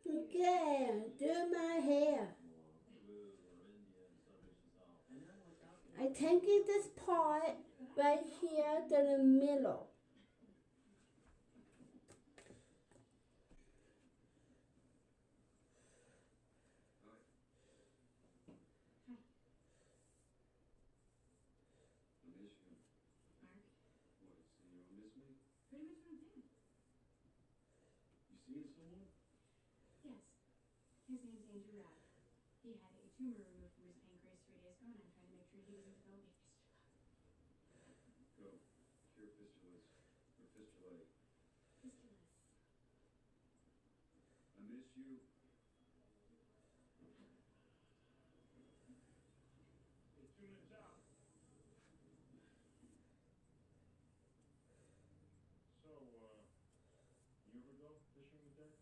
Again, do my hair. I taking this part right here to the middle. His name's Andrew Rabb. He had a tumor removed from his pancreas 3 days ago, and I'm trying to make sure he doesn't develop a fistula. Go. Cure fistulas. Or fistulae. Fistulas. I miss you. It's 2 minutes out. So, you ever go fishing with Dick?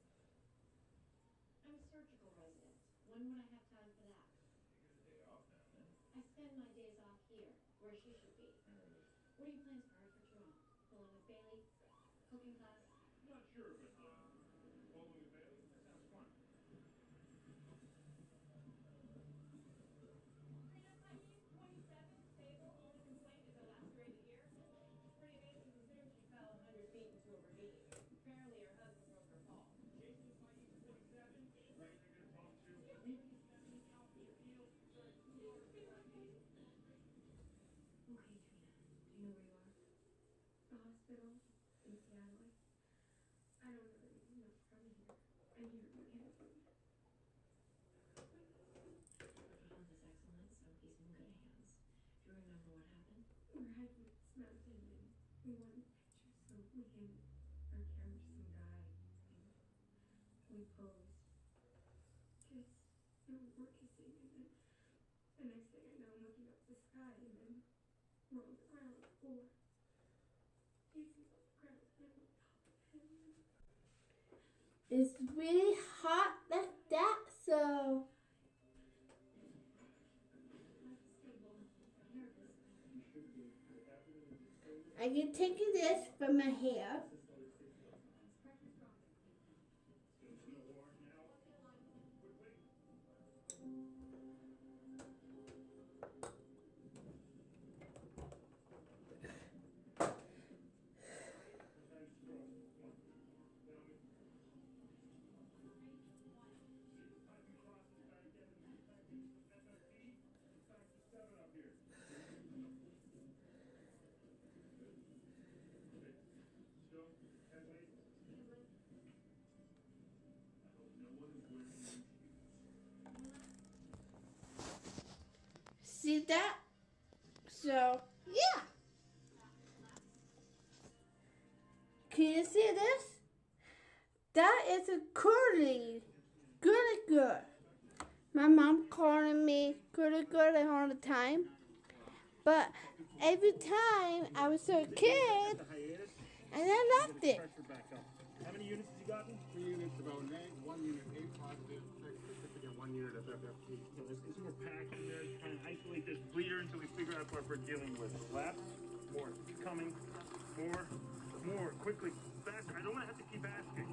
I'm a surgical resident. When would I have time for that? You get a day off now, then. I spend my days off here, where she should be. What are your plans for her for tomorrow? Along with Bailey? Cooking class? Not sure, but, bowling with Bailey? That sounds fun. Pretty amazing considering she fell 100 feet into a ravine. Apparently her husband broke her fall. Jason, 27, right you're gonna talk to. Okay, Trina. Do you know where you are? The hospital in Seattle. I don't know enough from here. I'm here for camping. Her health is excellent, so he's in good hands. Do you remember what happened? We're hiking this mountain and we wanted pictures, so we handed our camera to some guy and we posed. Just, we're kissing, and then the next thing I know, I'm looking up at the sky, and then we're on the ground, or he's on the ground, and I'm on top of him. It's really hot like that, so I can take this from my hair. See that? So, yeah. Can you see this? That is a curly. Goody good. My mom calling me goody good all the time. But every time I was a kid, and I loved it. How many units has he gotten? 3 units of ONA, 1 unit A positive, check certificate, 1 unit of FFP. So there's more pack in there to kind of isolate this bleeder until we figure out what we're dealing with. Left, more, keep coming, more, quickly, faster. I don't want to have to keep asking.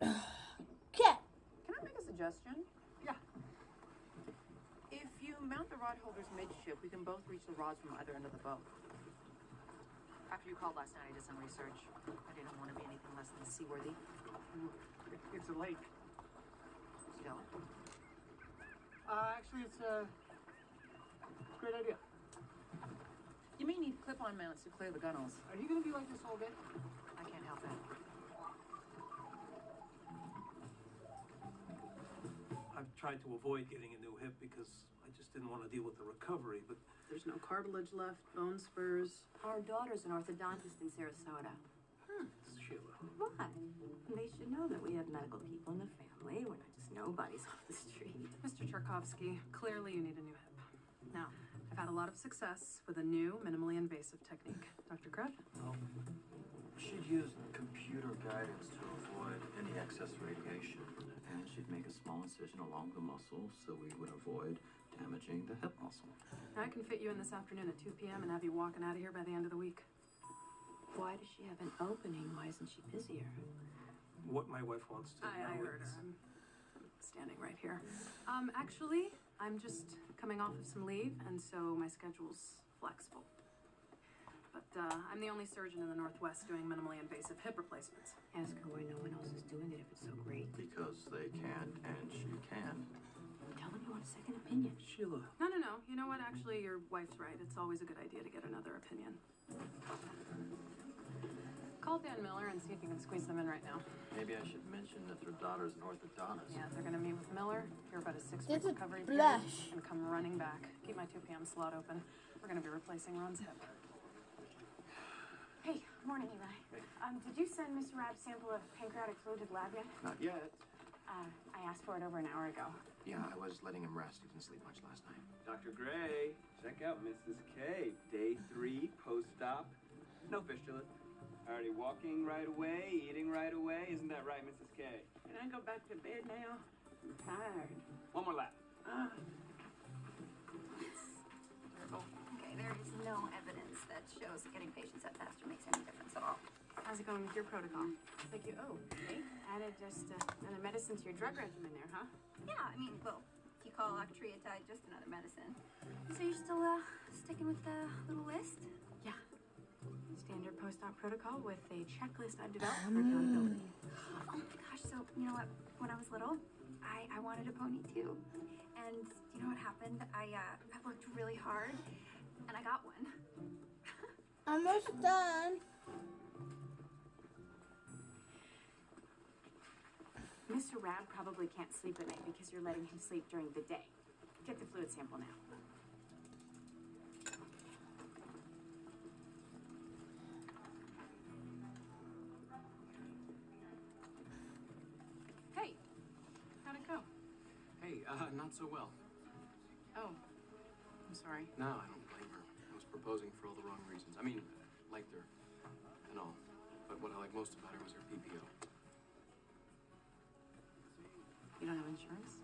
Okay. Can I make a suggestion? Yeah. If you mount the rod holders midship, we can both reach the rods from either end of the boat. After you called last night, I did some research. I didn't want to be anything less than seaworthy. It's a lake. Still. Actually, it's a great idea. You may need clip-on mounts to clear the gunnels. Are you going to be like this all day? I can't help it. I've tried to avoid getting a new hip because I just didn't want to deal with the recovery, but There's no cartilage left, bone spurs. Our daughter's an orthodontist in Sarasota. Sheila. Why? They should know that we have medical people in the family. We're not just nobodies off the street. Mr. Tchaikovsky, clearly you need a new hip. Now, I've had a lot of success with a new, minimally invasive technique. Dr. Krupp? Well, she'd use computer guidance to avoid any excess radiation. And she'd make a small incision along the muscle so we would avoid damaging the hip muscle. I can fit you in this afternoon at 2 p.m. and have you walking out of here by the end of the week. Why does she have an opening? Why isn't she busier? What my wife wants to I know heard her. is- I'm standing right here. Actually, I'm just coming off of some leave, and so my schedule's flexible. But I'm the only surgeon in the Northwest doing minimally invasive hip replacements. Ask her why no one else is doing it if it's so great. Because they can't and she can. Tell them you want a second opinion. Sheila. No. You know what? Actually, your wife's right. It's always a good idea to get another opinion. Call Dan Miller and see if you can squeeze them in right now. Maybe I should mention that their daughter's an orthodontist. Yeah, they're gonna meet with Miller. Hear about a 6-week This is recovery blush. period and come running back. Keep my 2 p.m. slot open. We're gonna be replacing Ron's hip. Hey, morning, Eli. Did you send Mr. Rabb's sample of pancreatic fluid to the lab yet? Not yet. I asked for it over an hour ago. Yeah, I was letting him rest. He didn't sleep much last night. Dr. Gray, check out Mrs. K. Day 3, post-op. No fistula. Already walking right away, eating right away. Isn't that right, Mrs. K? Can I go back to bed now? I'm tired. One more lap. Okay, there is no evidence that shows that getting patients up faster makes any difference at all. How's it going with your protocol? It's like you, added just another medicine to your drug regimen there, huh? Yeah, I mean, well, if you call octreotide just another medicine. So you're still sticking with the little list? Yeah. Standard post-op protocol with a checklist I've developed for accountability. Oh my gosh, so you know what? When I was little, I wanted a pony too. And you know what happened? I worked really hard and I got one. Almost done. Mr. Rabb probably can't sleep at night because you're letting him sleep during the day. Get the fluid sample now. Hey, how'd it go? Hey, not so well. Oh, I'm sorry. No, I don't blame her. I was proposing for all the wrong reasons. I mean, liked her and all. But what I liked most about her was her PPO. You don't have insurance?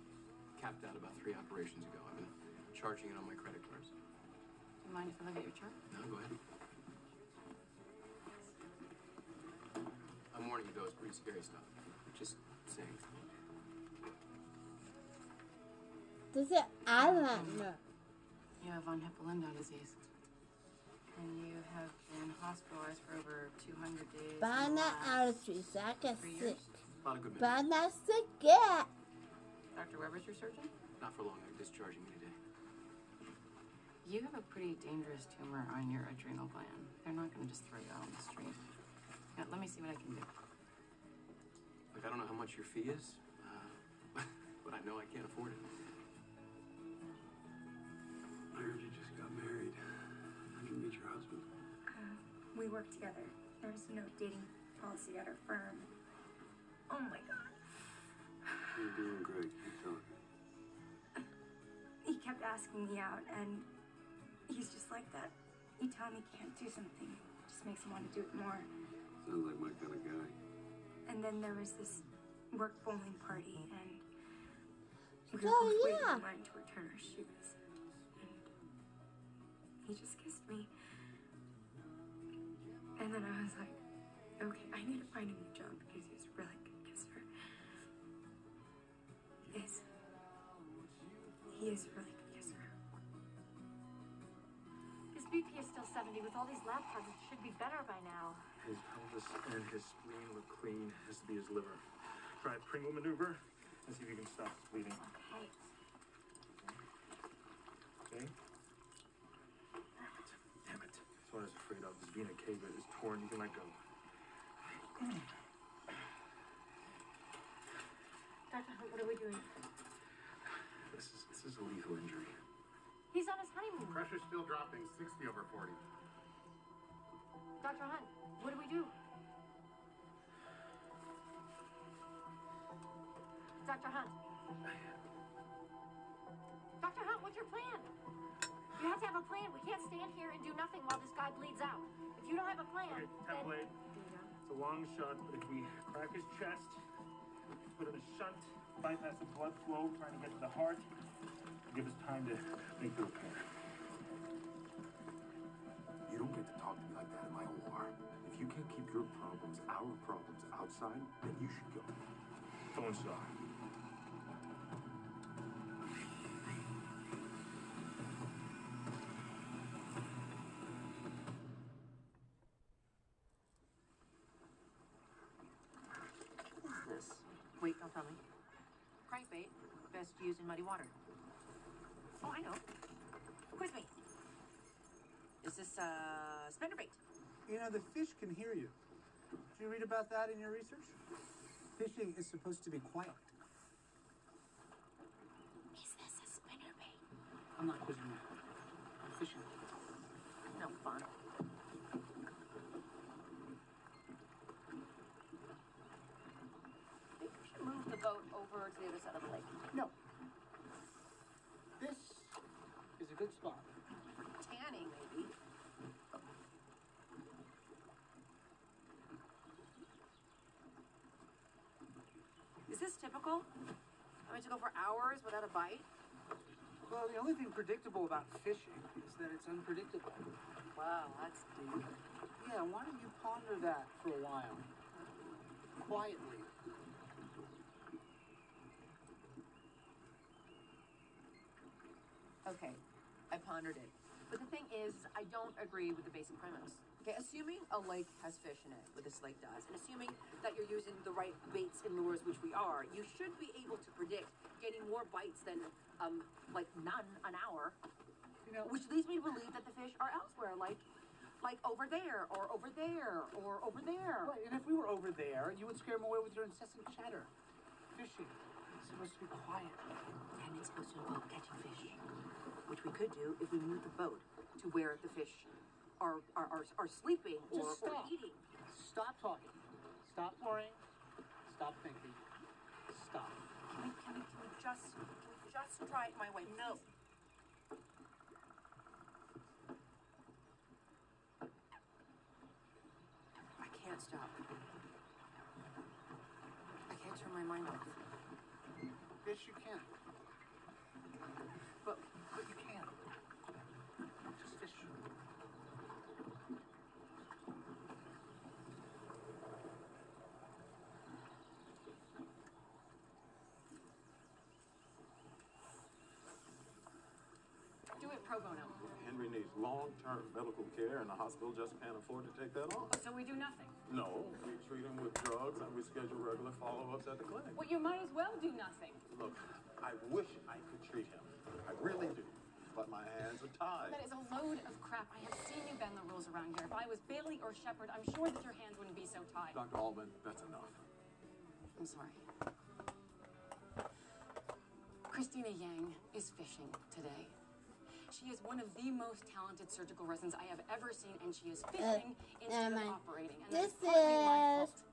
Capped out about 3 operations ago. I've been charging it on my credit cards. Do you mind if I look at your chart? No, go ahead. I'm warning you though, it's pretty scary stuff. Just saying. This is eyeliner. You have von Hippel-Lindau disease. And you have been hospitalized for over 200 days. But I'm not allergy, so I get 3 sick. years. A lot of good But business. I'm not sick yet. Dr. Weber's your surgeon? Not for long. They're discharging me today. You have a pretty dangerous tumor on your adrenal gland. They're not going to just throw you out on the street. Yeah, let me see what I can do. Look, I don't know how much your fee is, but I know I can't afford it. I heard you just got married. How'd you meet your husband? We work together. There's no dating policy at our firm. Oh my god. You're doing great. Keep talking. He kept asking me out, and he's just like that. You tell him he can't do something, it just makes him want to do it more. Sounds like my kind of guy. And then there was this work bowling party, and we Oh, were both waiting yeah. in line to return our shoes. And he just kissed me. And then I was like, okay, I need to find a new job because he's a really good kisser. He is a really good kisser. His BP is still 70. With all these lab tests, it should be better by now. His pelvis and his spleen look clean. Has to be his liver. Try a Pringle maneuver and see if you can stop the bleeding. Okay. Okay? Damn it. That's what I was afraid of. This vena cava is torn. You can let go. Dr. Hunt, what are we doing? This is a lethal injury. He's on his honeymoon. Pressure's still dropping, 60/40. Dr. Hunt, what do we do? Dr. Hunt. Dr. Hunt, what's your plan? You have to have a plan. We can't stand here and do nothing while this guy bleeds out. If you don't have a plan, Okay, template. It's a long shot, but if we crack his chest, put in a shunt, bypass the blood flow, trying to get to the heart, give us time to make the repair. You don't get to talk to me like that in my OR. If you our problems outside, then you should go. Go inside. What is this? Wait, don't tell me. Crankbait, best used in muddy water. Oh, I know. Quiz me. Is this spinnerbait? You know, the fish can hear you. Did you read about that in your research? Fishing is supposed to be quiet. Is this a spinnerbait? I'm not quizzing you. I'm fishing. No fun. Maybe we should move the boat over to the other side of the lake. No. This is a good spot. For tanning, maybe. Is this typical? I mean, to go for hours without a bite? Well, the only thing predictable about fishing is that it's unpredictable. Wow, that's deep. Yeah, why don't you ponder that for a while? Quietly. Okay, I pondered it. But the thing is, I don't agree with the basic premise. Okay, assuming a lake has fish in it, what this lake does, and assuming that you're using the right baits and lures, which we are, you should be able to predict getting more bites than, like none an hour. You know, which leads me to believe that the fish are elsewhere, like over there, or over there, or over there. Right, and if we were over there, you would scare them away with your incessant chatter. Fishing is supposed to be quiet. And it's supposed to involve catching fish, which we could do if we move the boat to where the fish are sleeping or eating. Stop talking. Stop worrying. Stop thinking. Stop. Can we just try it my way? No. I can't stop. I can't turn my mind off. Yes, you can. But you can. Just fish. do it pro bono. Henry needs long-term medical care, and the hospital just can't afford to take that on. Oh, so we do nothing? No, we treat him with drugs, and we schedule regular follow-ups at the clinic. Well, you might as well do nothing. Look, I wish I could treat him. I really do. But my hands are tied. That is a load of crap. I have seen you bend the rules around here. If I was Bailey or Shepard, I'm sure that your hands wouldn't be so tied. Dr. Allman, that's enough. I'm sorry. Christina Yang is fishing today. She is one of the most talented surgical residents I have ever seen, and she is fishing instead of operating. And this that's partly my is fault.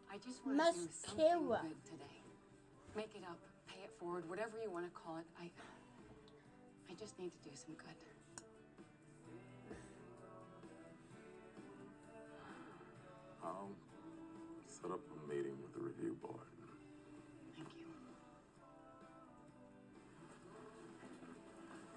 I just want to do something good today. Make it up, pay it forward, whatever you want to call it. I just need to do some good. I'll set up a meeting with the review board. Thank you.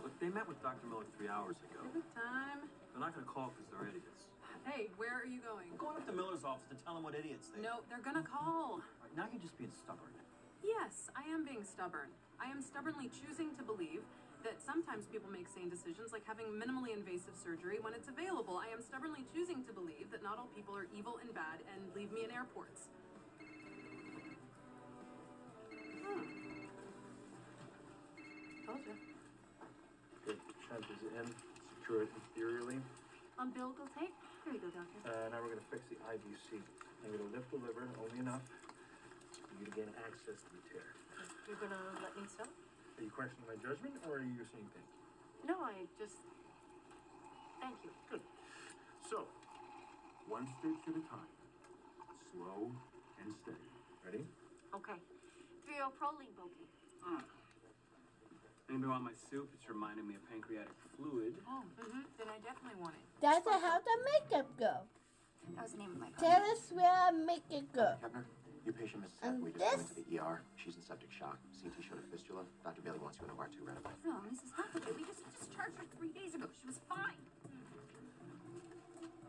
Look, they met with Dr. Miller 3 hours ago. Good time. They're not going to call because they're idiots. Hey, where are you going? I'm going up to Miller's office to tell them what idiots they are. No, they're gonna call. Right, now you're just being stubborn. Yes, I am being stubborn. I am stubbornly choosing to believe that sometimes people make sane decisions, like having minimally invasive surgery when it's available. I am stubbornly choosing to believe that not all people are evil and bad and leave me in airports. Told you. Good. That is in. Secure it interiorly. Umbilical tape? Here you go, doctor. Now we're going to fix the IVC. I'm going to lift the liver only enough for you to gain access to the tear. You're gonna let me sew? Are you questioning my judgment, or are you seeing things? No, I just... Thank you. Good. So, one stitch at a time. Slow and steady. Ready? Okay. 3-0 proline bulky. Anybody want my soup? It's reminding me of pancreatic fluid. Oh, then I definitely want it. That's how the makeup go. That was the name of my Tell us where I make it go. Kepner, your patient, Mrs. And Hathaway, just went to the ER. She's in septic shock. CT showed a fistula. Dr. Bailey wants you in OR2 right away. No, Mrs. Hathaway, we just discharged her 3 days ago. She was fine.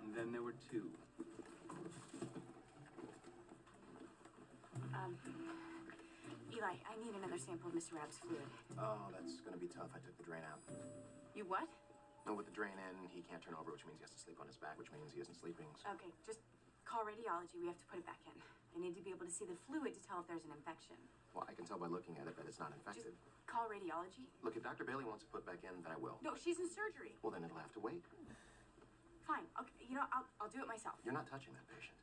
And then there were two. need another sample of Mr. Rabb's fluid. Oh, that's gonna be tough. I took the drain out. You what? No, with the drain in, he can't turn over, which means he has to sleep on his back, which means he isn't sleeping. So. Okay, just call radiology. We have to put it back in. I need to be able to see the fluid to tell if there's an infection. Well, I can tell by looking at it that it's not infected. Just call radiology. Look, if Dr. Bailey wants to put back in, then I will. No, she's in surgery. Well, then it'll have to wait. Fine. Okay, you know, I'll do it myself. You're not touching that patient.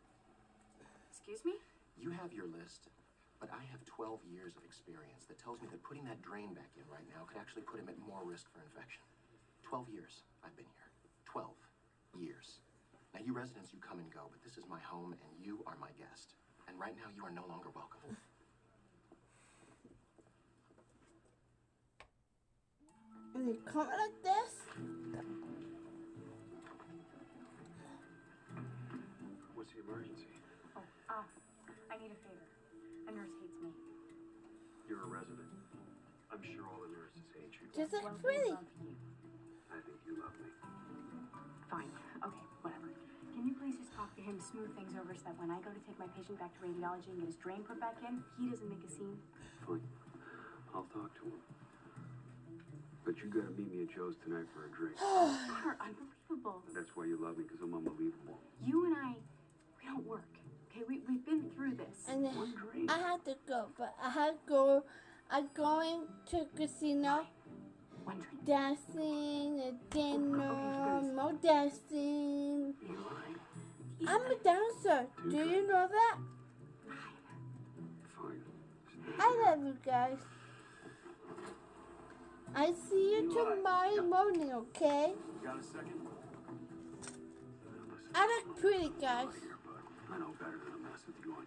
Excuse me? You have your list, but I have 12 years of experience that tells me that putting that drain back in right now could actually put him at more risk for infection. 12 years I've been here. 12 years. Now, you residents, you come and go, but this is my home, and you are my guest. And right now, you are no longer welcome. And they come like this. What's the emergency? Oh, I need a favor. A nurse hates me. You're a resident. I'm sure all the nurses hate you. Just like pretty. I think you love me. Fine. Okay, whatever. Can you please just talk to him, smooth things over so that when I go to take my patient back to radiology and get his drain put back in, he doesn't make a scene? Fine. I'll talk to him. But you gotta meet me at Joe's tonight for a drink. You are unbelievable. That's why you love me, because I'm unbelievable. You and I, we don't work. Okay, we've been through this. And then I had to go, but I had to go. I'm going to casino. One drink. Dancing, a dinner, more dancing. I'm a dancer. Do you know that? Fine. I love you guys. I see you tomorrow morning, okay? Got a second? I look pretty, guys. I know better than a mess with you on